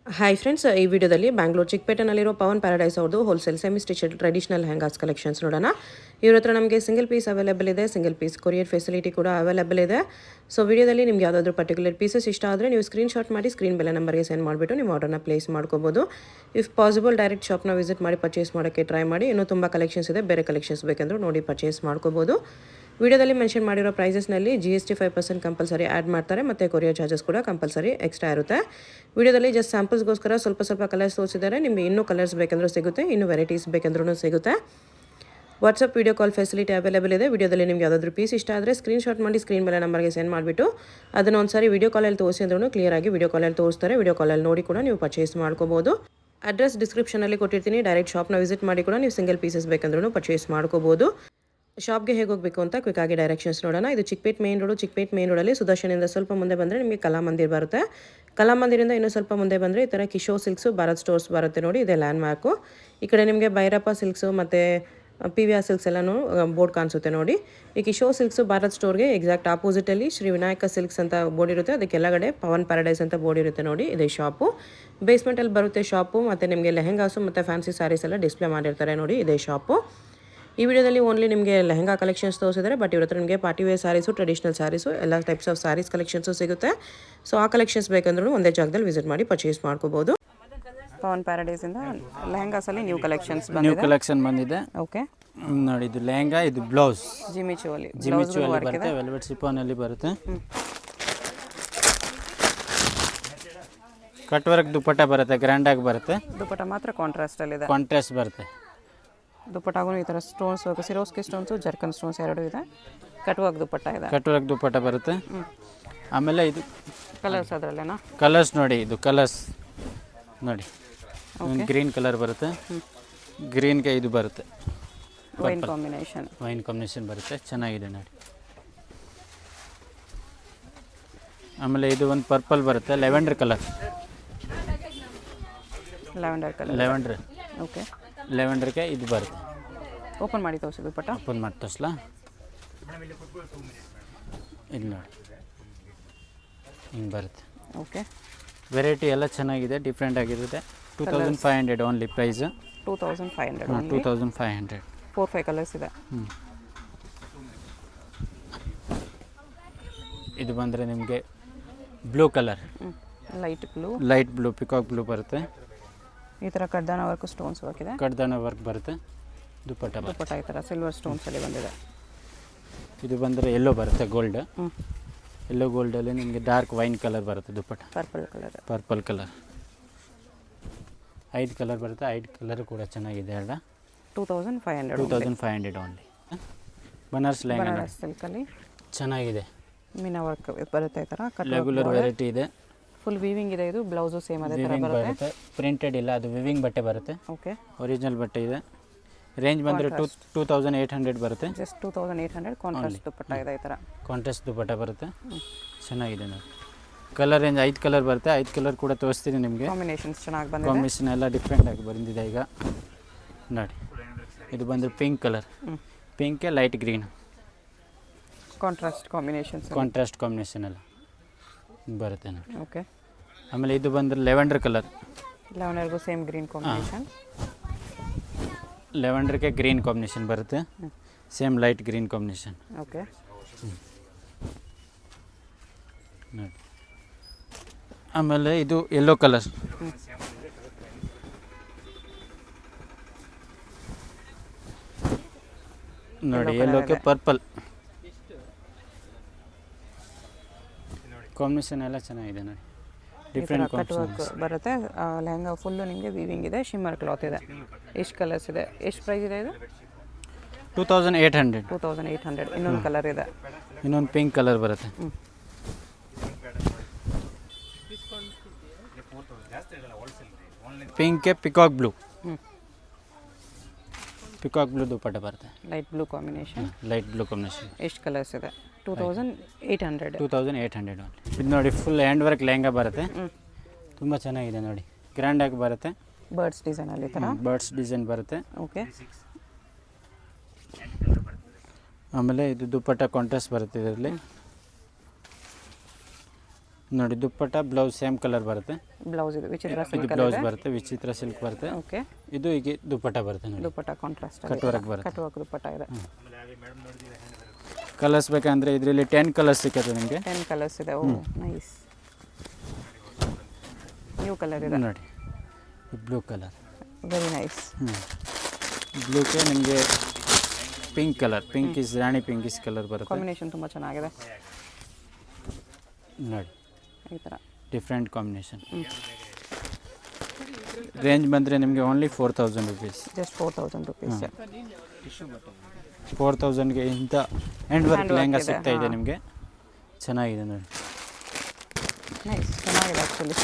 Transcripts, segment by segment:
Hi friends, ಈ ವಿಡಿಯೋದಲ್ಲಿ ಬ್ಯಾಂಗ್ಳೂರು ಚಿಕ್ಕಪೇಟೆನಲ್ಲಿರೋ ಪವನ್ ಪ್ಯಾರಡೈಸ್ ಅವ್ರದ್ದು wholesale semi stitched traditional lehengas collections ನೋಡೋಣ. ಇವ್ರ ಹತ್ರ ನಮಗೆ ಸಿಂಗಲ್ ಪೀಸ್ ಅವೈಲೇಬಲ್ ಇದೆ, ಸಿಂಗಲ್ ಪೀಸ್ ಕೊರಿಯರ್ ಫೆಸಿಲಿಟಿ ಕೂಡ ಅವೈಲೇಬಲ್ ಇದೆ. ಸೊ ವಿಡಿಯೋದಲ್ಲಿ ನಿಮ್ಗೆ ಯಾವುದಾದ್ರೂ ಪರ್ಟಿಕ್ಯುಲರ್ ಪೀಸಸ್ ಇಷ್ಟ ಆದರೆ ನೀವು ಸ್ಕ್ರೀನ್ಶಾಟ್ ಮಾಡಿ ಸ್ಕ್ರೀನ್ ಬೆಲೆ ನಂಬರ್ಗೆ ಸೆಂಡ್ ಮಾಡಿಬಿಟ್ಟು ನೀವು ಆರ್ಡರ್ನ ಪ್ಲೇಸ್ ಮಾಡ್ಕೋಬೋದು. ಇಫ್ ಪಾಸಿಬಲ್ ಡೈರೆಕ್ಟ್ ಶಾಪ್ನ ವಿಸಿಟ್ ಮಾಡಿ ಪರ್ಚೇಸ್ ಮಾಡೋಕ್ಕೆ ಟ್ರೈ ಮಾಡಿ. ಇನ್ನೂ ತುಂಬ ಕಲೆಕ್ಷನ್ಸ್ ಇದೆ, ಬೇರೆ ಕಲೆಕ್ಷನ್ಸ್ ಬೇಕೆಂದರೂ ನೋಡಿ ಪರ್ಚೇಸ್ ಮಾಡ್ಕೋಬೋದು. ವಿಡಿಯೋದಲ್ಲಿ ಮೆನ್ಷನ್ ಮಾಡಿರೋ ಪ್ರೈಸಸ್ನಲ್ಲಿ GST 5% ಕಂಪಲ್ಸರಿ ಆ್ಯಡ್ ಮಾಡ್ತಾರೆ ಮತ್ತು ಕೊರಿಯರ್ ಚಾರ್ಜಸ್ ಕೂಡ ಕಂಪಲ್ಸರಿ ಎಕ್ಸ್ಟ್ರಾ ಇರುತ್ತೆ. ವಿಡಿಯೋದಲ್ಲಿ ಜಸ್ಟ್ ಸ್ಯಾಂಪಲ್ಸ್ಗೋಸ್ಕರ ಸ್ವಲ್ಪ ಕಲರ್ಸ್ ತೋರಿಸಿದ್ದಾರೆ. ನಿಮಗೆ ಇನ್ನೂ ಕಲರ್ಸ್ ಬೇಕೆಂದರೂ ಸಿಗುತ್ತೆ, ಇನ್ನೂ ವೆರೈಟೀಸ್ ಬೇಕೆಂದ್ರೂ ಸಿಗುತ್ತೆ. WhatsApp video call facility available ಇದೆ. ವಿಡಿಯೋದಲ್ಲಿ ನಿಮ್ಗೆ ಯಾವುದಾದ್ರೂ ಪೀಸ್ ಇಷ್ಟ ಆದರೆ ಸ್ಕ್ರೀನ್ಶಾಟ್ ಮಾಡಿ ಸ್ಕ್ರೀನ್ ಮೇಲೆ ನಂಬರ್ಗೆ ಸೆಂಡ್ ಮಾಡಿಬಿಟ್ಟು ಅದನ್ನು ಒಂದ್ಸಾರಿ ವಿಡಿಯೋ ಕಾಲಲ್ಲಿ ತೋರಿಸಿ ಅಂದ್ರೂ ಕ್ಲಿಯರಾಗಿ ವಿಡಿಯೋ ಕಾಲಲ್ಲಿ ತೋರಿಸ್ತಾರೆ. ವಿಡಿಯೋ ಕಾಲಲ್ಲಿ ನೋಡಿ ಕೂಡ ನೀವು ಪರ್ಚೇಸ್ ಮಾಡ್ಕೋಬೋದು. ಅಡ್ರೆಸ್ ಡಿಸ್ಕ್ರಿಪ್ಷನಲ್ಲಿ ಕೊಟ್ಟಿರ್ತೀನಿ. ಡೈರೆಕ್ಟ್ ಶಾಪ್ನ ವಿಸಿಟ್ ಮಾಡಿ ಕೂಡ ನೀವು ಸಿಂಗಲ್ ಪೀಸಸ್ ಬೇಕೆಂದ್ರೂ ಪರ್ಚೇಸ್ ಮಾಡ್ಕೋಬೋದು. ಶಾಪ್ಗೆ ಹೇಗೆ ಹೋಗಬೇಕು ಅಂತ ಕ್ವಿಕ್ಕಾಗಿ ಡೈರೆಕ್ಷನ್ಸ್ ನೋಡೋಣ. ಇದು ಚಿಕ್ಕಪೇಟ್ ಮೇನ್ ರೋಡಲ್ಲಿ ಸುದರ್ಶನಿಂದ ಸ್ವಲ್ಪ ಮುಂದೆ ಬಂದರೆ ನಿಮಗೆ ಕಲಾಮಂದಿರ್ ಬರುತ್ತೆ. ಕಲಾಮಂದಿರಿಂದ ಇನ್ನೂ ಸ್ವಲ್ಪ ಮುಂದೆ ಬಂದರೆ ಈ ಥರ ಕಿಶೋರ್ ಸಿಲ್ಕ್ಸು ಭಾರತ್ ಸ್ಟೋರ್ಸ್ ಬರುತ್ತೆ ನೋಡಿ, ಇದೆ ಲ್ಯಾಂಡ್ ಮಾರ್ಕು. ಈ ಕಡೆ ನಿಮಗೆ ಭೈರಪ್ಪ ಸಿಲ್ಕ್ಸು ಮತ್ತು PVR ಸಿಲ್ಕ್ಸ್ ಎಲ್ಲನೂ ಬೋರ್ಡ್ ಕಾಣಿಸುತ್ತೆ ನೋಡಿ. ಈ ಕಿಶೋರ್ ಸಿಲ್ಕ್ಸು ಭಾರತ್ ಸ್ಟೋರ್ಗೆ ಎಕ್ಸಾಕ್ಟ್ ಆಪೋಸಿಟಲ್ಲಿ ಶ್ರೀ ವಿನಾಯಕ ಸಿಲ್ಕ್ಸ್ ಅಂತ ಬೋರ್ಡ್ ಇರುತ್ತೆ. ಅದಕ್ಕೆಲ್ಲಗಡೆ ಪವನ್ ಪ್ಯಾರಡೈಸ್ ಅಂತ ಬೋರ್ಡ್ ಇರುತ್ತೆ ನೋಡಿ, ಇದೇ ಶಾಪು. ಬೇಸ್ಮೆಂಟಲ್ಲಿ ಬರುತ್ತೆ ಶಾಪು. ಮತ್ತು ನಿಮಗೆ ಲೆಹೆಂಗಾಸು ಮತ್ತು ಫ್ಯಾನ್ಸಿ ಸ್ಯಾರೀಸ್ ಎಲ್ಲ ಡಿಸ್ಪ್ಲೇ ಮಾಡಿರ್ತಾರೆ ನೋಡಿ, ಇದೇ ಶಾಪು. ಈ ವಿಡಿಯೋದಲ್ಲಿ ಓನ್ಲಿ ನಿಮಗೆ ಲೆಹಂಗಾ ಕಲೆಕ್ಷನ್ಸ್ ತೋರಿಸಿದ್ದಾರೆ. ಬಟ್ ಇವ್ರ ಹತ್ರ ನಿಮಗೆ party wear saris, traditional saris, ಎಲ್ಲ ಟೈಪ್ಸ್ ಆಫ್ ಸ್ಯಾರೀಸ್ ಕಲೆಕ್ಷನ್ಸು ಸಿಗುತ್ತೆ. ಸೊ ಆ ಕಲೆಕ್ಷನ್ಸ್ ಬೇಕಂದ್ರೂ ಒಂದೇ ಜಾಗದಲ್ಲಿ ವಿಸಿಟ್ ಮಾಡಿ ಪರ್ಚೇಸ್ ಮಾಡ್ಕೋಬೋದು. ಪವನ್ ಪ್ಯಾರಡೈಸಿಂದ ಲೆಹಂಗಾಸಲ್ಲಿ ನ್ಯೂ ಕಲೆಕ್ಷನ್ಸ್ ಬಂದಿದೆ. ಓಕೆ ನೋಡಿ, ಇದು ಲೆಹಂಗಾ, ಇದು ಬ್ಲೌಸ್ ಜಿಮಿಚುವಲ್ಲಿ ಬರುತ್ತೆ, ವೆಲ್ವೆಟ್ ಸಿಫಾನಲ್ಲಿ ಬರುತ್ತೆ. ಕಟ್ ವರ್ಕ್ ದುಪ್ಪಟ್ಟ ಬರುತ್ತೆ, ಗ್ರ್ಯಾಂಡ್ ಆಗಿ ಬರುತ್ತೆ. ದುಪ್ಪಟ್ಟ ಮಾತ್ರ ಕಾಂಟ್ರಾಸ್ಟಲ್ಲಿದೆ, ಕಾಂಟ್ರಾಸ್ಟ್ ಬರುತ್ತೆ. ದುಪ್ಪಟ್ಟಾಗೂ ಈ ಥರ ಸ್ಟೋನ್ಸ್, ಸಿರೋಸ್ಕಿ ಸ್ಟೋನ್ಸು, ಜರ್ಕನ್ ಸ್ಟೋನ್ಸ್ ಎರಡೂ ಇದೆ. ಕಟ್ವಾಗ್ ದುಪ್ಪಟ್ಟ ಇದೆ, ಕಟ್ ವರ್ಕ್ ದುಪ್ಪಟ್ಟ ಬರುತ್ತೆ. ಆಮೇಲೆ ಇದು ಕಲರ್ಸ್ ಅದರಲ್ಲೇನಾ? ಕಲರ್ಸ್ ನೋಡಿ, ಇದು ಕಲರ್ಸ್ ನೋಡಿ, ಗ್ರೀನ್ ಕಲರ್ ಬರುತ್ತೆ, ಗ್ರೀನ್ಗೆ ಇದು ಬರುತ್ತೆ, ವೈನ್ ಕಾಂಬಿನೇಷನ್ ಬರುತ್ತೆ, ಚೆನ್ನಾಗಿದೆ ನೋಡಿ. ಆಮೇಲೆ ಇದು ಒಂದು ಪರ್ಪಲ್ ಬರುತ್ತೆ, ಲೆವೆಂಡರ್ ಕಲರ್. ಓಕೆ, ಲೆವೆಂಡರ್ಗೆ ಇದು ಬರುತ್ತೆ. ಓಪನ್ ಮಾಡಿ ತೋರಿಸಿದ್ದು ಪಟ್ಟ, ಓಪನ್ ಮಾಡಿ ತೋರಿಸ್ಲಾ? ಇದು ನೋಡಿ, ಹಿಂಗೆ ಬರುತ್ತೆ. ಓಕೆ, ವೆರೈಟಿ ಎಲ್ಲ ಚೆನ್ನಾಗಿದೆ, ಡಿಫ್ರೆಂಟ್ ಆಗಿರುತ್ತೆ. 2500 ಓನ್ಲಿ ಪ್ರೈಸ್. 2500 2500 4-5 ಕಲರ್ಸ್ ಇದೆ. ಇದು ಬಂದರೆ ನಿಮಗೆ blue colour, light blue peacock blue ಬರುತ್ತೆ. ಈ ಥರ ಕಡ್ದಾನ ವರ್ಕ್ ಸ್ಟೋನ್ಸ್ ವರ್ಕ್ ಇದೆ, ಕಡ್ದಾನ ವರ್ಕ್ ಬರುತ್ತೆ. ದುಪ್ಪಟ್ಟ ಈ ಥರ ಸಿಲ್ವರ್ ಸ್ಟೋನ್ಸಲ್ಲಿ ಬಂದಿದೆ. ಇದು ಬಂದರೆ ಎಲ್ಲೋ ಬರುತ್ತೆ, ಗೋಲ್ಡ್. ಎಲ್ಲೋ ಗೋಲ್ಡಲ್ಲಿ ನಿಮಗೆ ಡಾರ್ಕ್ ವೈನ್ ಕಲರ್ ಬರುತ್ತೆ. ದುಪ್ಪಟ್ಟ ಪರ್ಪಲ್ ಕಲರ್ 5 ಕಲರ್ ಬರುತ್ತೆ. 5 ಕಲರ್ ಕೂಡ ಚೆನ್ನಾಗಿದೆ. 2500 ಓನ್ಲಿ. ಬನಾರಸ್ ಲೆಹಂಗಾ ಸಿಲ್ಕಲ್ಲಿ ಚೆನ್ನಾಗಿದೆ, ಮೀನಾ ವರ್ಕ್ ಬರುತ್ತೆ. ಈ ಥರ ರೆಗ್ಯುಲರ್ ವೆರೈಟಿ ಇದೆ, ಫುಲ್ ವೀವಿಂಗ್ ಇದೆ. ಇದು ಬ್ಲೌಸು ಸೇಮ್ ಅದೇ ಥರ ಬರುತ್ತೆ, ಪ್ರಿಂಟೆಡ್ ಇಲ್ಲ, ಅದು ವಿವಿಂಗ್ ಬಟ್ಟೆ ಬರುತ್ತೆ. ಓಕೆ, ಒರಿಜಿನಲ್ ಬಟ್ಟೆ ಇದೆ. ರೇಂಜ್ ಬಂದರೆ 2800 ಬರುತ್ತೆ. ಜಸ್ಟ್ 2800. ಕಾಂಟ್ರಾಸ್ಟ್ ದುಪ್ಪಟ್ಟ ಇದೆ, ಈ ಥರ ಕಾಂಟ್ರಾಸ್ಟ್ ದುಪ್ಪಟ್ಟ ಬರುತ್ತೆ, ಚೆನ್ನಾಗಿದೆ ನೋಡಿ. ಕಲರ್ ರೇಂಜ್ 5 ಕಲರ್ ಬರುತ್ತೆ. 5 ಕಲರ್ ಕೂಡ ತೋರಿಸ್ತೀನಿ ನಿಮಗೆ. ಕಾಂಬಿನೇಷನ್ಸ್ ಚೆನ್ನಾಗಿ ಬಂದಿದೆ, ಕಾಂಬಿನೇಷನ್ ಎಲ್ಲ ಡಿಫ್ರೆಂಟ್ ಆಗಿ ಬಂದಿದೆ. ಈಗ ನೋಡಿ, ಇದು ಬಂದರೆ ಪಿಂಕ್ ಕಲರ್, ಪಿಂಕ್ಗೆ ಲೈಟ್ ಗ್ರೀನ್ ಕಾಂಟ್ರಾಸ್ಟ್ ಕಾಂಬಿನೇಷನ್ ಎಲ್ಲ ಬರುತ್ತೆ ನೋಡಿ. ಓಕೆ, ಆಮೇಲೆ ಇದು ಬಂದರೆ ಲೆವೆಂಡರ್ ಕಲರ್, ಲೆವೆಂಡರ್ಗೂ ಸೇಮ್ ಗ್ರೀನ್ ಕಾಂಬಿನೇಷನ್. ಲೆವೆಂಡರ್ಗೆ ಗ್ರೀನ್ ಕಾಂಬಿನೇಷನ್ ಬರುತ್ತೆ, same light green combination. Okay, ನೋಡಿ. ಆಮೇಲೆ ಇದು ಯೆಲ್ಲೋ ಕಲರ್, ನೋಡಿ, ಯೆಲ್ಲೋಗೆ ಪರ್ಪಲ್ ಕಾಂಬಿನೇಷನ್ ಎಲ್ಲ ಚೆನ್ನಾಗಿದೆ ನೋಡಿ, ಡಿಫ್ರೆಂಟ್ ಕಟ್ ವರ್ಕ್ ಬರುತ್ತೆ. ಲೆಹಂಗಾ ಫುಲ್ಲು ನಿಮಗೆ ವೀವಿಂಗ್ ಇದೆ, ಶಿಮ್ಮರ್ ಕ್ಲಾತ್ ಇದೆ. ಎಷ್ಟು ಕಲರ್ಸ್ ಇದೆ, ಎಷ್ಟು ಪ್ರೈಸ್ ಇದೆ ಇದು? 2800. ಇನ್ನೊಂದು ಕಲರ್ ಇದೆ, ಇನ್ನೊಂದು ಪಿಂಕ್ ಕಲರ್ ಬರುತ್ತೆ. ಪಿಂಕ್ಗೆ ಪಿಕಾಕ್ ಬ್ಲೂ ದುಪ್ಪಟ್ಟ ಬರುತ್ತೆ, ಲೈಟ್ ಬ್ಲೂ ಕಾಂಬಿನೇಷನ್. ಎಷ್ಟು ಕಲರ್ಸ್ ಇದೆ? 2800. ಇದು ನೋಡಿ, ಫುಲ್ ಹ್ಯಾಂಡ್ ವರ್ಕ್ ಲೆಹಂಗಾ ಬರುತ್ತೆ, ತುಂಬ ಚೆನ್ನಾಗಿದೆ ನೋಡಿ, ಗ್ರ್ಯಾಂಡಾಗಿ ಬರುತ್ತೆ. ಬರ್ಡ್ಸ್ ಡಿಸೈನಲ್ಲಿ ಥರ ಬರ್ಡ್ಸ್ ಡಿಸೈನ್ ಬರುತ್ತೆ. ಓಕೆ, ಆಮೇಲೆ ಇದು ದುಪ್ಪಟ್ಟ ಕಾಂಟ್ರಾಸ್ಟ್ ಬರುತ್ತೆ. ಇದರಲ್ಲಿ ನೋಡಿ ದುಪ್ಪಟ್ಟ ಬ್ಲೌಸ್ ಸೇಮ್ ಕಲರ್ ಬರುತ್ತೆ. ಬ್ಲೌಸ್ ಇದು ವಿಚಿತ್ರ ಇದು ಸಿಲ್ಕ್ ಬ್ಲೌಸ್ ಬರುತ್ತೆ, ವಿಚಿತ್ರ ಸಿಲ್ಕ್ ಬರುತ್ತೆ. ಓಕೆ. ಇದು ಹೀಗೆ ದುಪ್ಪಟ್ಟ ಬರುತ್ತೆ ನೋಡಿ, ದುಪ್ಪಟ್ಟ ಕಾಂಟ್ರಾಸ್ಟ್ ಕಟ್ ವರ್ಕ್ ಬರುತ್ತೆ. ಕಟ್ ವರ್ಕ್ ದುಪ್ಪಟ್ಟ ಇದೆ. ಕಲರ್ಸ್ ಬೇಕಂದ್ರೆ ಇದರಲ್ಲಿ 10 ಕಲರ್ಸ್ ಸಿಕ್ಕತ್ತೆ ನಿಮಗೆ. 10 ಕಲರ್ಸ್ ಇದೆ. ಓ ನೈಸ್. ನ್ಯೂ ಕಲರ್ ಇದೆ ನೋಡಿ, ಬ್ಲೂ ಕಲರ್ ವೆರಿ ನೈಸ್. ಬ್ಲೂಗೆ ನಿಮಗೆ pink colour, pink is Rani pink is colour ಬರುತ್ತೆ. ಕಾಂಬಿನೇಷನ್ ತುಂಬ ಚೆನ್ನಾಗಿದೆ ನೋಡಿ, ಈ ಥರ ಡಿಫ್ರೆಂಟ್ ಕಾಂಬಿನೇಷನ್. ರೇಂಜ್ ಬಂದರೆ ನಿಮಗೆ ಓನ್ಲಿ 4000 ರುಪೀಸ್. Just 4000 rupees. 4000ಗೆ ಇಂಥ ಹ್ಯಾಂಡ್ ವರ್ಕ್ ಲೆಹಂಗಾ ಸಿಗ್ತಾ ಇದೆ ನಿಮಗೆ. ಚೆನ್ನಾಗಿದೆ ನೋಡಿ, ನೈಸ್, ಚೆನ್ನಾಗಿದೆ ಆ್ಯಕ್ಚುಲಿ.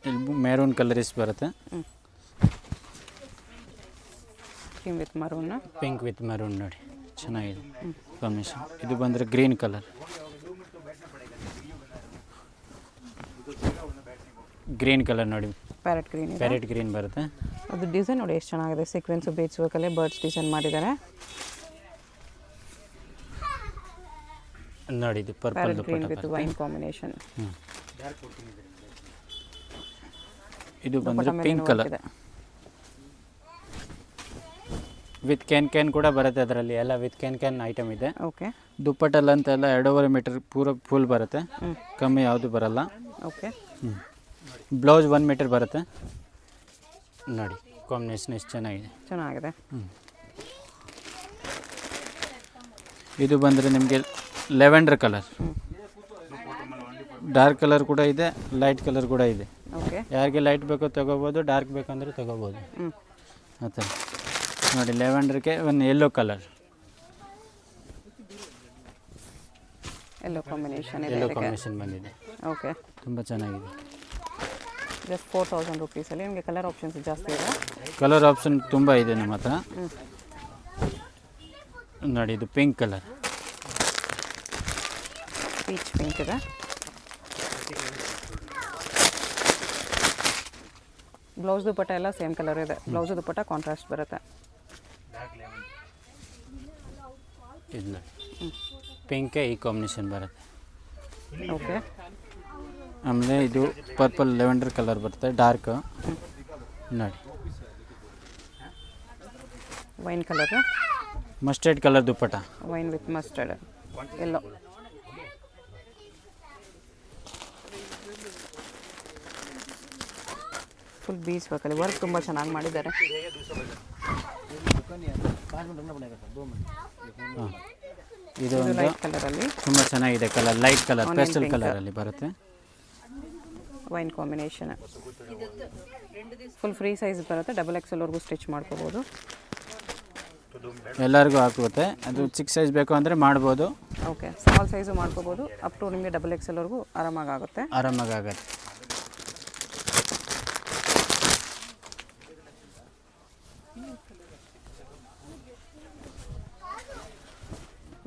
ಇಲ್ಲಿ ಮೆರೂನ್ ಕಲರಿಸ್ ಬರುತ್ತೆ, cream with maroon, pink with maroon ನೋಡಿ, ಚೆನ್ನಾಗಿದೆ ಕಾಂಬಿನೇಷನ್. ಇದು ಬಂದರೆ ಗ್ರೀನ್ ಕಲರ್, ಗ್ರೀನ್ ಕಲರ್ ನೋಡಿ, ಪ್ಯಾರೆಟ್ ಗ್ರೀನ್. ಪ್ಯಾರೆಟ್ ಗ್ರೀನ್ ಬರುತ್ತೆ. ಅದು ಡಿಸೈನ್ ನೋಡಿ ಎಷ್ಟು ಚೆನ್ನಾಗಿದೆ. ಸೀಕ್ವೆನ್ಸ್ ಬೀಡ್ಸ್ ವರ್ಕಲ್ಲೇ ಬರ್ಡ್ಸ್ ಡಿಸೈನ್ ಮಾಡಿದ್ದಾರೆ ನೋಡಿ. ಇದು purple parrot green dupatta with wine combination. ಇದು ಬಂದರೆ ಪಿಂಕ್ ಕಲರ್ ವಿತ್ ಕ್ಯಾನ್ ಕೂಡ ಬರುತ್ತೆ. ಅದರಲ್ಲಿ ಎಲ್ಲ ವಿತ್ ಕ್ಯಾನ್ ಐಟಮ್ ಇದೆ. ಓಕೆ. ದುಪ್ಪಟ್ಟಲ್ಲ ಅಂತೆಲ್ಲ 2.5 ಮೀಟರ್ ಪೂರ ಫುಲ್ ಬರುತ್ತೆ, ಕಮ್ಮಿ ಯಾವುದು ಬರಲ್ಲ. ಓಕೆ. ಬ್ಲೌಸ್ 1 ಮೀಟರ್ ಬರುತ್ತೆ ನೋಡಿ. ಕಾಂಬಿನೇಷನ್ ಎಷ್ಟು ಚೆನ್ನಾಗಿದೆ. ಇದು ಬಂದರೆ ನಿಮಗೆ ಲೆವೆಂಡರ್ ಕಲರ್, ಡಾರ್ಕ್ ಕಲರ್ ಕೂಡ ಇದೆ, ಲೈಟ್ ಕಲರ್ ಕೂಡ ಇದೆ. ಓಕೆ. ಯಾರಿಗೆ ಲೈಟ್ ಬೇಕೋ ತೊಗೋಬೋದು, ಡಾರ್ಕ್ ಬೇಕಂದ್ರೆ ತೊಗೋಬೋದು ಆ ಥರ ನೋಡಿ. ಲೆವೆಂಡರ್ಗೆ ಒಂದು ಯೆಲ್ಲೋ ಕಲರ್, ಯೆಲ್ಲೋ ಕಾಂಬಿನೇಷನ್ ಇದೆ. ಯೆಲ್ಲೋ ಕಾಂಬಿನೇಷನ್ ಬಂದಿದೆ. ಓಕೆ. ತುಂಬ ಚೆನ್ನಾಗಿದೆ. ಜಸ್ಟ್ 4000 ರುಪೀಸಲ್ಲಿ ನಿಮಗೆ ಕಲರ್ ಆಪ್ಷನ್ಸ್ ಜಾಸ್ತಿ ಇದೆ. ಕಲರ್ ಆಪ್ಷನ್ ತುಂಬ ಇದೆ ನಮ್ಮ ಹತ್ರ ನೋಡಿ. ಇದು ಪಿಂಕ್ ಕಲರ್, ಪೀಚ್ ಪಿಂಕ್ ಇದೆ. ಬ್ಲೌಸ್ ದುಪ್ಪಟ್ಟ ಎಲ್ಲ ಸೇಮ್ ಕಲರ್ ಇದೆ. ಬ್ಲೌಸ್ ದುಪ್ಪಟ್ಟ ಕಾಂಟ್ರಾಸ್ಟ್ ಬರುತ್ತೆ. ಇದು ನೋಡಿ, ಪಿಂಕೆ ಈ ಕಾಂಬಿನೇಷನ್ ಬರುತ್ತೆ. ಓಕೆ. ಆಮೇಲೆ ಇದು ಪರ್ಪಲ್ ಲೆವೆಂಡರ್ ಕಲರ್ ಬರುತ್ತೆ, ಡಾರ್ಕ್ ನೋಡಿ. Wine colour, mustard colour dupatta, wine with mustard yellow. Full beads ವರ್ಕಲ್ಲಿ ವರ್ಕ್ ತುಂಬ ಚೆನ್ನಾಗಿ ಮಾಡಿದ್ದಾರೆ. ಇದು ಒಂದು ಲೈಟ್ ಕಲರಲ್ಲಿ ತುಂಬ ಚೆನ್ನಾಗಿದೆ ಕಲರ್, ಲೈಟ್ ಕಲರ್ ಪೇಸ್ಟಲ್ ಕಲರಲ್ಲಿ ಬರುತ್ತೆ. Wine combination full free size ಬರುತ್ತೆ. XXL ವರೆಗೂ ಸ್ಟಿಚ್ ಮಾಡ್ಕೋಬೋದು. ಎಲ್ಲರಿಗೂ ಹಾಕುತ್ತೆ. ಅದು ಚಿಕ್ಕ ಸೈಜ್ ಬೇಕು ಅಂದರೆ ಮಾಡ್ಬೋದು. ಓಕೆ. ಸ್ಮಾಲ್ ಸೈಜು ಮಾಡ್ಕೋಬೋದು. ಅಪ್ ಟು ನಿಮಗೆ XXL ವರೆಗೂ ಆರಾಮಾಗಿ ಆಗುತ್ತೆ.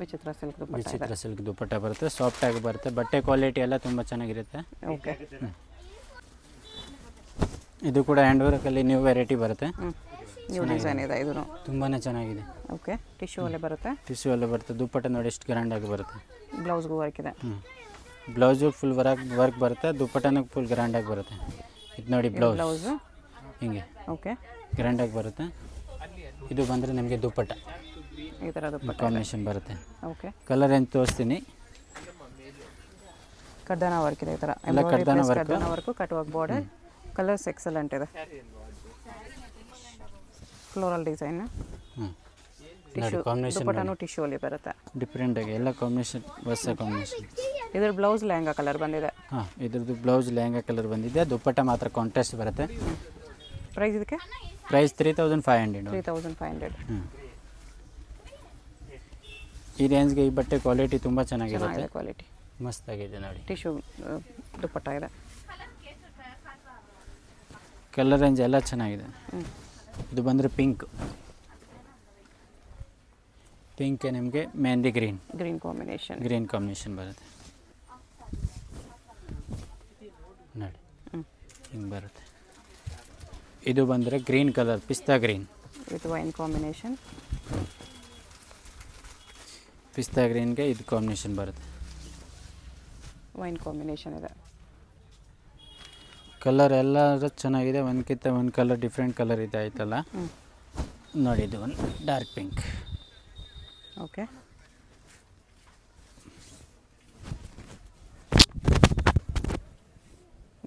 ವಿಚಿತ್ರ ಸಿಲ್ಕ್ ದುಪ್ಪಟ್ಟ ಬರುತ್ತೆ, ಸಾಫ್ಟಾಗಿ ಬರುತ್ತೆ. ಬಟ್ಟೆ ಕ್ವಾಲಿಟಿ ಎಲ್ಲ ತುಂಬ ಚೆನ್ನಾಗಿರುತ್ತೆ. ಓಕೆ. ಇದು ಕೂಡ ಹ್ಯಾಂಡ್ ವರ್ಕಲ್ಲಿ ನ್ಯೂ ವೆರೈಟಿ ಬರುತ್ತೆ. ನ್ಯೂ ಡಿಸೈನ್ ಇದೆ. ಇದು ತುಂಬಾ ಚೆನ್ನಾಗಿದೆ. ಓಕೆ. ಟಿಶ್ಯೂ ಅಲ್ಲೇ ಬರುತ್ತೆ. ಟಿಶ್ಯೂ ಅಲ್ಲೇ ಬರುತ್ತೆ. ದುಪ್ಪಟ್ಟ ನೋಡಿ ಎಷ್ಟು ಗ್ರ್ಯಾಂಡಾಗಿ ಬರುತ್ತೆ. ಬ್ಲೌಸ್ಗೂ ವರ್ಕ್ ಇದೆ. ಬ್ಲೌಸು ಫುಲ್ ವರ್ಕ್ ಬರುತ್ತೆ, ದುಪ್ಪಟ್ಟನೂ ಫುಲ್ ಗ್ರ್ಯಾಂಡಾಗಿ ಬರುತ್ತೆ. ಇದು ನೋಡಿ ಬ್ಲೌಸು ಹಿಂಗೆ ಓಕೆ ಗ್ರ್ಯಾಂಡಾಗಿ ಬರುತ್ತೆ. ಇದು ಬಂದರೆ ನಿಮಗೆ ದುಪ್ಪಟ್ಟ ಈ ಥರ ದುಪ್ಪಟ್ಟ ಕಾಂಬಿನೇಷನ್ ಬರುತ್ತೆ. ಓಕೆ. ಕಲರ್ ಏನು ತೋರಿಸ್ತೀನಿ. ಕಡ್ಡಾನ ವರ್ಕ್ ಇದೆ. ಈ ಥರ ಎಲ್ಲ ಕಡ್ಡಾನ work cut work border. Colours excellent ಇದೆ. Floral design. ನೋಡಿ ಕಾಂಬಿನೇಷನ್ ದುಪ್ಪಟ್ಟನೂ ಟಿಶ್ಯೂ ಅಲ್ಲಿ ಬರುತ್ತೆ. ಡಿಫ್ರೆಂಟ್ ಆಗಿ ಎಲ್ಲ ಕಾಂಬಿನೇಷನ್ ಹೊಸ ಕಾಂಬಿನೇಷನ್. ಇದ್ರ ಬ್ಲೌಸ್ ಲೆಹಂಗಾ ಕಲರ್ ಬಂದಿದೆ. ಇದ್ರದ್ದು ಬ್ಲೌಸ್ ಲೆಹಂಗಾ ಕಲರ್ ಬಂದಿದೆ. ದುಪ್ಪಟ್ಟ ಮಾತ್ರ ಕಾಂಟ್ರಾಸ್ಟ್ ಬರುತ್ತೆ. ಪ್ರೈಸ್ ಇದಕ್ಕೆ ಪ್ರೈಸ್ 3500. 3500. ಈ ರೇಂಜ್ಗೆ ಈ ಬಟ್ಟೆ ಕ್ವಾಲಿಟಿ ತುಂಬ ಚೆನ್ನಾಗಿರುತ್ತೆ. ಕ್ವಾಲಿಟಿ ಮಸ್ತಾಗಿದೆ ನೋಡಿ. ಟಿಶ್ಯೂ ದುಪ್ಪಟ್ಟ ಇದೆ. ಕಲರ್ ರೇಂಜ್ ಎಲ್ಲ ಚೆನ್ನಾಗಿದೆ. ಇದು ಬಂದರೆ ಪಿಂಕ್ ನಿಮಗೆ ಮೆಹಂದಿ ಗ್ರೀನ್ ಕಾಂಬಿನೇಷನ್ ಬರುತ್ತೆ ನೋಡಿ. ಹಿಂಗೆ ಬರುತ್ತೆ. ಇದು ಬಂದರೆ ಗ್ರೀನ್ ಕಲರ್, ಪಿಸ್ತಾ ಗ್ರೀನ್ ವಿತ್ ವೈನ್ ಕಾಂಬಿನೇಷನ್. ಪಿಸ್ತಾ ಗ್ರೀನ್ಗೆ ಇದು ಕಾಂಬಿನೇಷನ್ ಬರುತ್ತೆ. ವೈನ್ ಕಾಂಬಿನೇಷನ್ ಇದೆ. ಕಲರ್ ಎಲ್ಲ ಚೆನ್ನಾಗಿದೆ, ಒಂದಕ್ಕಿಂತ ಒಂದು ಕಲರ್ ಡಿಫ್ರೆಂಟ್ ಕಲರ್ ಇದೆ ಆಯ್ತಲ್ಲ. ನೋಡಿ ಇದು ಒಂದು ಡಾರ್ಕ್ ಪಿಂಕ್. ಓಕೆ,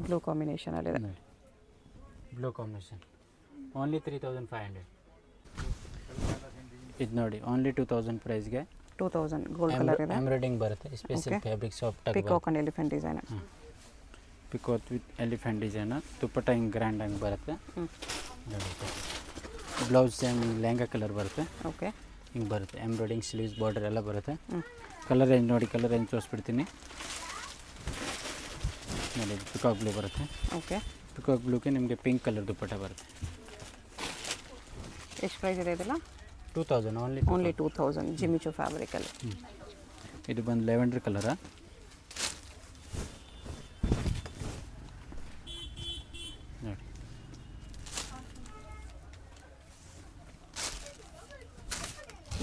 ಬ್ಲೂ ಕಾಂಬಿನೇಷನಲ್ಲಿದೆ. ನೋಡಿ ಬ್ಲೂ ಕಾಂಬಿನೇಷನ್ ಓನ್ಲಿ 3500. ಇದು ನೋಡಿ ಓನ್ಲಿ 2000 ಪ್ರೈಸ್ಗೆ 2000 ಗೋಲ್ಡ್ ಕಲರ್ ಇದೆ. ಎಂಬ್ರಾಯ್ಡಿಂಗ್ ಬರುತ್ತೆ, ಸ್ಪೆಷಲ್ ಫ್ಯಾಬ್ರಿಕ್ ಸಾಫ್ಟ್ ಆಗಿ peacock and elephant design. Peacock with elephant design, dupatta ಹಿಂಗೆ ಗ್ರ್ಯಾಂಡ್ ಆಗಿ ಬರುತ್ತೆ. ನೋಡಿ ಬ್ಲೌಸ್ ಸೇಮ್ ಲೆಹಂಗಾ ಕಲರ್ ಬರುತ್ತೆ. ಓಕೆ, ಹಿಂಗೆ ಬರುತ್ತೆ, ಎಂಬ್ರಾಯ್ಡಿಂಗ್ ಸ್ಲೀವ್ಸ್ ಬಾರ್ಡರ್ ಎಲ್ಲ ಬರುತ್ತೆ. ಕಲರ್ ರೇಂಜ್ ನೋಡಿ, ಕಲರ್ ರೇಂಜ್ ತೋರಿಸ್ಬಿಡ್ತೀನಿ. ನೋಡಿ ಪಿಕಾಕ್ ಬ್ಲೂ ಬರುತ್ತೆ. ಓಕೆ, ಪಿಕಾಕ್ ಬ್ಲೂಗೆ ನಿಮಗೆ ಪಿಂಕ್ ಕಲರ್ ದುಪ್ಪಟ್ಟ ಬರುತ್ತೆ. ಎಷ್ಟು ಪ್ರೈಸ್ ಇದೆ ಇದೆಲ್ಲ? 2000 ಓನ್ಲಿ 2000 ಜಿಮಿಚು ಫ್ಯಾಬ್ರಿಕಲ್ಲಿ. ಇದು ಬಂದು ಲೆವೆಂಡರ್ ಕಲರ. ನೋಡಿ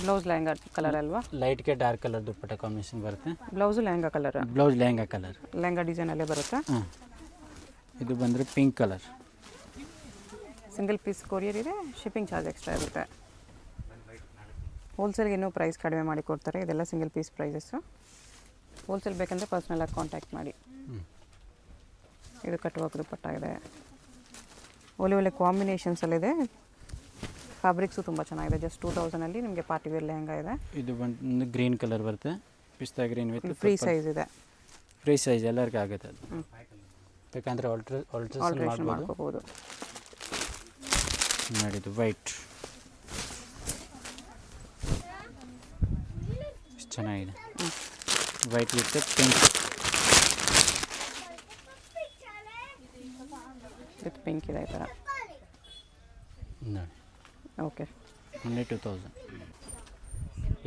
ಬ್ಲೌಸ್ ಲೆಹಂಗಾ ಕಲರ್ ಅಲ್ವಾ? ಲೈಟ್ಗೆ ಡಾರ್ಕ್ ಕಲರ್ ದುಪ್ಪಟ್ಟ ಕಾಂಬಿನೇಷನ್ ಬರುತ್ತೆ. Blouse lehenga colour. Blouse lehenga colour, lehenga ಡಿಸೈನಲ್ಲೇ ಬರುತ್ತೆ. ಹಾಂ. ಇದು ಬಂದರೆ pink colour. Single piece courier ಇದೆ, ಶಿಪ್ಪಿಂಗ್ ಚಾರ್ಜ್ ಎಕ್ಸ್ಟ್ರಾ ಇರುತ್ತೆ. ಹೋಲ್ಸೇಲ್ಗೆ ಇನ್ನೂ ಪ್ರೈಸ್ ಕಡಿಮೆ ಮಾಡಿ ಕೊಡ್ತಾರೆ. ಇದೆಲ್ಲ ಸಿಂಗಲ್ ಪೀಸ್ ಪ್ರೈಸಸ್ಸು. ಹೋಲ್ಸೇಲ್ ಬೇಕಂದರೆ ಪರ್ಸ್ನಲಾಗಿ ಕಾಂಟ್ಯಾಕ್ಟ್ ಮಾಡಿ. ಇದು ಕಟ್ಟುವಾಗ ದುಪ್ಪಟ್ಟ ಇದೆ, ಒಳ್ಳೆ ಒಳ್ಳೆ ಕಾಂಬಿನೇಷನ್ಸಲ್ಲಿದೆ. ಫ್ಯಾಬ್ರಿಕ್ಸು ತುಂಬ ಚೆನ್ನಾಗಿದೆ. ಜಸ್ಟ್ 2000ಅಲ್ಲಿ ನಿಮಗೆ ಪಾರ್ಟಿ ವೇರ್ ಲೆಹಂಗಾ ಇದೆ. ಇದು ಬಂದು ಗ್ರೀನ್ ಕಲರ್ ಬರುತ್ತೆ, ಪಿಸ್ತಾ ಗ್ರೀನ್ ವಿತ್ ಫ್ರೀ ಸೈಜ್ ಇದೆ. ಫ್ರೀ ಸೈಜ್ ಎಲ್ಲರಿಗೂ ಆಗುತ್ತೆ ಅದು. ಬೇಕಂದರೆ ಆಲ್ಟ್ರೇಷನ್ ಮಾಡ್ಕೋಬೋದು. ನೋಡಿದ್ದು ವೈಟ್ ಚೆನ್ನಾಗಿದೆ, white with pink. With pink ಇದೆ ಈ ಥರ. ನೋಡಿ ಓಕೆ, ಓನ್ಲಿ 2000.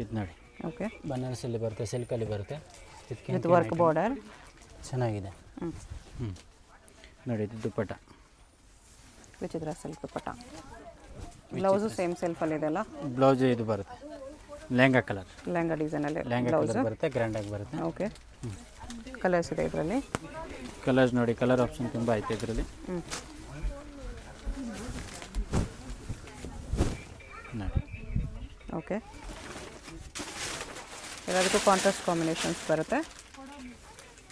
ಇದು ನೋಡಿ ಓಕೆ, ಬನಾರಸಲ್ಲಿ ಬರುತ್ತೆ, ಸಿಲ್ಕಲ್ಲಿ ಬರುತ್ತೆ, ವಿತ್ ವರ್ಕ್ ಬಾರ್ಡರ್ ಚೆನ್ನಾಗಿದೆ. ನೋಡಿ ಇದು ದುಪ್ಪಟ್ಟ, ವಿಚಿತ್ರ ಸಿಲ್ಕ್ ದುಪ್ಪಟ್ಟ. ಬ್ಲೌಸು ಸೇಮ್ ಸೆಲ್ಫಲ್ಲಿದೆ ಅಲ್ಲ? ಬ್ಲೌಸ್ ಇದು ಬರುತ್ತೆ ಲೆಹಂಗಾ ಕಲರ್, ಲೆಹಂಗಾ ಡಿಸೈನಲ್ಲಿ ಲೆಹಂಗಾ ಕಲರ್ ಬರುತ್ತೆ, ಗ್ರ್ಯಾಂಡಾಗಿ ಬರುತ್ತೆ. ಓಕೆ, ಕಲರ್ಸ್ ಇದೆ ಇದರಲ್ಲಿ. ಕಲರ್ಸ್ ನೋಡಿ, ಕಲರ್ ಆಪ್ಷನ್ ತುಂಬ ಐತೆ ಇದರಲ್ಲಿ. ನೋಡಿ ಓಕೆ, ಎಲ್ಲದಕ್ಕೂ ಕಾಂಟ್ರಾಸ್ಟ್ ಕಾಂಬಿನೇಷನ್ಸ್ ಬರುತ್ತೆ.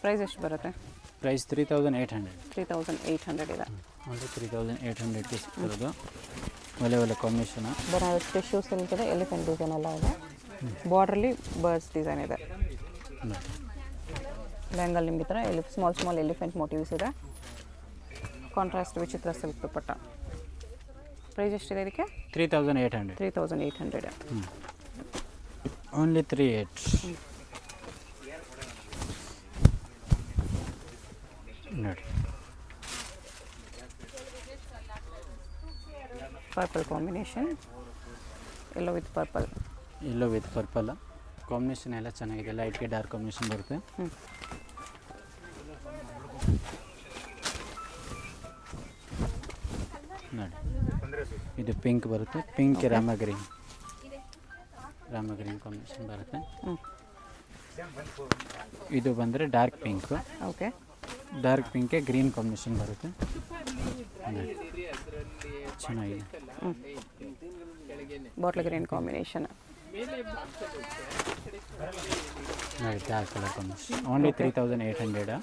ಪ್ರೈಸ್ ಎಷ್ಟು ಬರುತ್ತೆ? ಪ್ರೈಸ್ 3800. 3800 ಇದೆ. ಓನ್ಲಿ 3800ಗೆ ಸಿಗ್ತಿರೋದು. ಒಳ್ಳೆ ಒಳ್ಳೆ ಕಾಂಬಿನೇಷನು. ಬನಾರಸ್ ಟಿಶ್ಯೂ ಸಿಲ್ಕ್ ಇದೆ, ಎಲಿಫೆಂಟ್ ಡಿಸೈನ್ ಎಲ್ಲ ಇದೆ. ಬಾರ್ಡ್ರಲ್ಲಿ ಬರ್ಡ್ಸ್ ಡಿಸೈನ್ ಇದೆ. ಲೆಹಂಗಲ್ಲಿ ನಿಮಗೆ ಥರ ಸ್ಮಾಲ್ ಎಲಿಫೆಂಟ್ ಮೋಟಿವ್ಸ್ ಇದೆ. ಕಾಂಟ್ರಾಸ್ಟ್ ವಿಚಿತ್ರ ಸಿಲ್ಕ್ ದುಪ್ಪಟ್ಟ. ಪ್ರೈಸ್ ಎಷ್ಟಿದೆ ಇದಕ್ಕೆ? 3800. 3800. ಓನ್ಲಿ 38. ನೋಡಿ purple combination, yellow with purple. Yellow with purple combination ಎಲ್ಲ ಚೆನ್ನಾಗಿದೆ. ಲೈಟ್ಗೆ ಡಾರ್ಕ್ ಕಾಂಬಿನೇಷನ್ ಬರುತ್ತೆ. ನೋಡಿ ಇದು ಪಿಂಕ್ ಬರುತ್ತೆ, ಪಿಂಕ್ ರಾಮ ಗ್ರೀನ್ ಕಾಂಬಿನೇಷನ್ ಬರುತ್ತೆ. ಇದು ಬಂದರೆ ಡಾರ್ಕ್ ಪಿಂಕ್. ಓಕೆ, ಡಾರ್ಕ್ ಪಿಂಕ್ಗೆ ಗ್ರೀನ್ ಕಾಂಬಿನೇಷನ್ ಬರುತ್ತೆ. ಚೆನ್ನಾಗಿದೆ. Bottle green combination. ನೋಡಿ dark colour combination. Only 3800.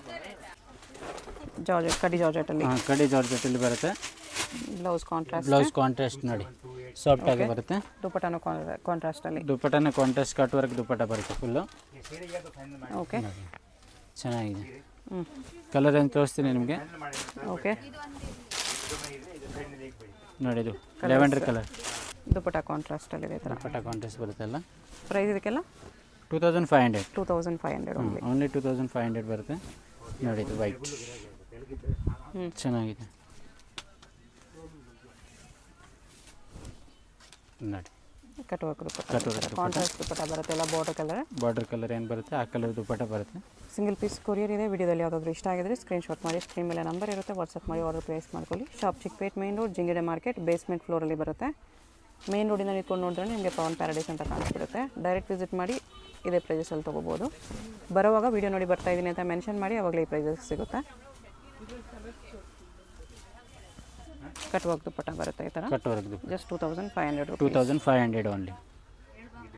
Georgette, ಕಡಿ ಜಾರ್ಜೆಟಲ್ಲಿ. ಹಾಂ, ಕಡಿ ಜಾರ್ಜೆಟಲ್ಲಿ ಬರುತ್ತೆ. ಬ್ಲೌಸ್ ಕಾಂಟ್ರಾಸ್ಟ್ ನೋಡಿ, ಸಾಫ್ಟ್ ಆಗಿ ಬರುತ್ತೆ. ದುಪ್ಪಟ್ಟನೂ ಕಾಂಟ್ರಾಸ್ಟಲ್ಲಿ. ದುಪ್ಪಟ್ಟನ ಕಾಂಟ್ರಾಸ್ಟ್ ಕಟ್ ವರ್ಕ್ ದುಪ್ಪಟ್ಟ ಬರುತ್ತೆ ಫುಲ್ಲು. ಓಕೆ, ಚೆನ್ನಾಗಿದೆ. ಕಲರ್ ಏನು ತೋರಿಸ್ತೀನಿ ನಿಮಗೆ. ಓಕೆ, ನೋಡಿ ಇದು ಲೆವೆಂಡರ್ ಕಲರ್. ದುಪ್ಪಟ್ಟ ಕಾಂಟ್ರಾಸ್ಟಲ್ಲಿದೆ ಈ ಥರ. ದುಪ್ಪಟ್ಟ ಕಾಂಟ್ರಾಸ್ಟ್ ಬರುತ್ತಲ್ಲ. ಪ್ರೈಸ್ ಇದಕ್ಕೆಲ್ಲ 2500. 2500 ಓನ್ಲಿ. ಓನ್ಲಿ 2500 ಬರುತ್ತೆ. ನೋಡಿ ಇದು ವೈಟ್ ಚೆನ್ನಾಗಿದೆ. ನೋಡಿ ಕಟ್ ದುಪ್ಪಟ್ಟ, ಕಾಂಟ್ರಾಸ್ಟ್ ದುಪ್ಪಟ್ಟ ಬರುತ್ತೆ. ಎಲ್ಲ ಬಾರ್ಡರ್ ಕಲರ್ ಏನು ಬರುತ್ತೆ ಆ ಕಲರ್ ದುಪ್ಪಟ್ಟ ಬರುತ್ತೆ. ಸಿಂಗಲ್ ಪೀಸ್ ಕೊರಿಯರ್ ಇದೆ. ವಿಡಿಯೋದಲ್ಲಿ ಯಾವುದಾದ್ರೂ ಇಷ್ಟ ಆಗಿದ್ರೆ ಸ್ಕ್ರೀನ್ಶಾಟ್ ಮಾಡಿ, ಸ್ಕ್ರೀನ್ ಮೇಲೆ ನಂಬರ್ ಇರುತ್ತೆ, ವಾಟ್ಸಪ್ ಮಾಡಿ ಆರ್ಡರ್ ಪ್ಲೇಸ್ ಮಾಡ್ಕೊಳ್ಳಿ. ಶಾಪ್ ಚಿಕ್ಕಪೇಟ್ ಮೇನ್ ರೋಡ್, ಜಿಂಗಿಡೆ ಮಾರ್ಕೆಟ್, ಬೇಸ್ಮೆಂಟ್ ಫ್ಲೋರಲ್ಲಿ ಬರುತ್ತೆ. ಮೇನ್ ರೋಡಿನ ನಿಂತ್ಕೊಂಡು ನೋಡಿದ್ರೆ ನಿಮಗೆ ಪವನ್ ಪ್ಯಾರಡೈಸ್ ಅಂತ ಕಾಣಿಸ್ಬಿಡುತ್ತೆ. ಡೈರೆಕ್ಟ್ ವಿಸಿಟ್ ಮಾಡಿ ಇದೇ ಪ್ರೈಸಸಲ್ಲಿ ತೊಗೋಬೋದು. ಬರೋವಾಗ ವೀಡಿಯೋ ನೋಡಿ ಬರ್ತಾ ಇದ್ದೀನಿ ಅಂತ ಮೆನ್ಷನ್ ಮಾಡಿ ಆವಾಗಲೇ ಈ ಪ್ರೈಸಸ್ ಸಿಗುತ್ತೆ. ಕಟ್ ವರ್ಕ್ ದುಪ್ಪಟ್ಟ ಬರುತ್ತೆ ಈ ಥರ. Cut work just 2500 2500 only.